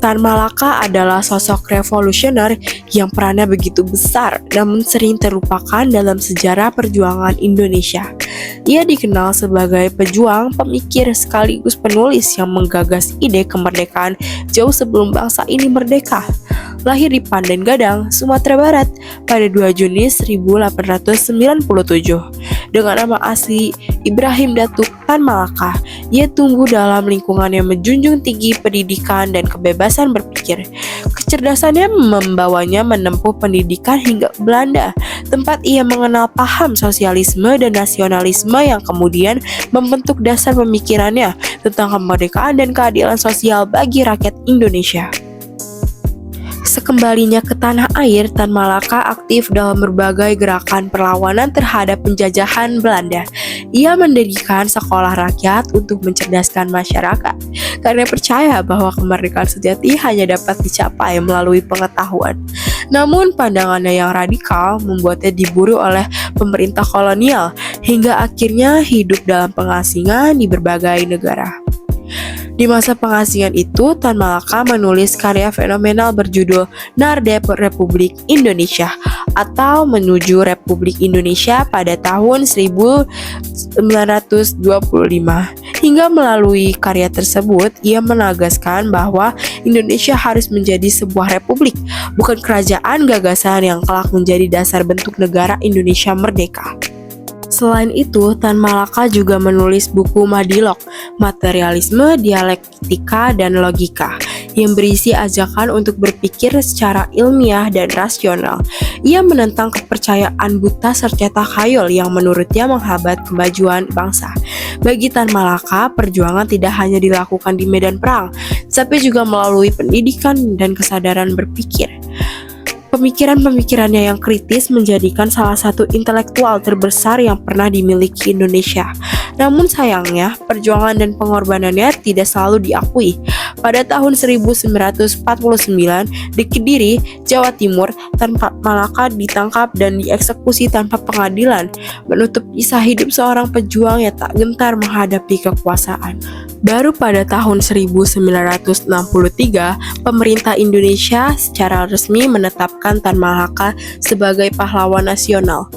Tan Malaka adalah sosok revolusioner yang perannya begitu besar namun sering terlupakan dalam sejarah perjuangan Indonesia. Ia dikenal sebagai pejuang, pemikir sekaligus penulis yang menggagas ide kemerdekaan jauh sebelum bangsa ini merdeka. Lahir di Pandan Gadang, Sumatera Barat pada 2 Juni 1897 dengan nama asli Ibrahim Datuk Tan Malaka. Ia tumbuh dalam lingkungan yang menjunjung tinggi pendidikan dan kebebasan berpikir. Kecerdasannya membawanya menempuh pendidikan hingga Belanda, tempat ia mengenal paham sosialisme dan nasionalisme yang kemudian membentuk dasar pemikirannya tentang kemerdekaan dan keadilan sosial bagi rakyat Indonesia. Sekembalinya ke tanah air, Tan Malaka aktif dalam berbagai gerakan perlawanan terhadap penjajahan Belanda. Ia mendirikan sekolah rakyat untuk mencerdaskan masyarakat, karena percaya bahwa kemerdekaan sejati hanya dapat dicapai melalui pengetahuan. Namun pandangannya yang radikal membuatnya diburu oleh pemerintah kolonial, hingga akhirnya hidup dalam pengasingan di berbagai negara. Di masa pengasingan itu, Tan Malaka menulis karya fenomenal berjudul Narde Republik Indonesia atau Menuju Republik Indonesia pada tahun 1925. Hingga melalui karya tersebut, ia menegaskan bahwa Indonesia harus menjadi sebuah republik, bukan kerajaan gagasan yang kelak menjadi dasar bentuk negara Indonesia merdeka. Selain itu, Tan Malaka juga menulis buku Madilog, Materialisme, Dialektika, dan Logika, yang berisi ajakan untuk berpikir secara ilmiah dan rasional. Ia menentang kepercayaan buta serta takhayul yang menurutnya menghambat kemajuan bangsa. Bagi Tan Malaka, perjuangan tidak hanya dilakukan di medan perang, tapi juga melalui pendidikan dan kesadaran berpikir. Pemikiran-pemikirannya yang kritis menjadikan salah satu intelektual terbesar yang pernah dimiliki Indonesia. Namun sayangnya, perjuangan dan pengorbanannya tidak selalu diakui. Pada tahun 1949, di Kediri, Jawa Timur, Tan Malaka ditangkap dan dieksekusi tanpa pengadilan, menutup kisah hidup seorang pejuang yang tak gentar menghadapi kekuasaan. Baru pada tahun 1963, pemerintah Indonesia secara resmi menetapkan Tan Malaka sebagai pahlawan nasional.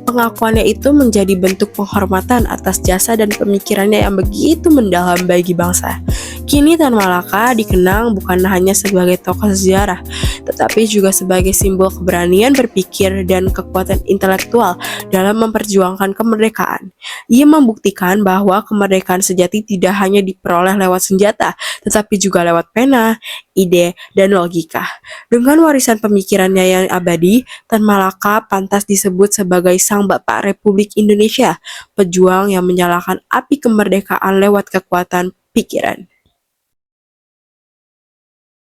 Pengakuannya itu menjadi bentuk penghormatan atas jasa dan pemikirannya yang begitu mendalam bagi bangsa. Kini Tan Malaka dikenang bukan hanya sebagai tokoh sejarah, tetapi juga sebagai simbol keberanian berpikir dan kekuatan intelektual dalam memperjuangkan kemerdekaan. Ia membuktikan bahwa kemerdekaan sejati tidak hanya diperoleh lewat senjata, tetapi juga lewat pena, ide, dan logika. Dengan warisan pemikirannya yang abadi, Tan Malaka pantas disebut sebagai Sang Bapak Republik Indonesia, pejuang yang menyalakan api kemerdekaan lewat kekuatan pikiran.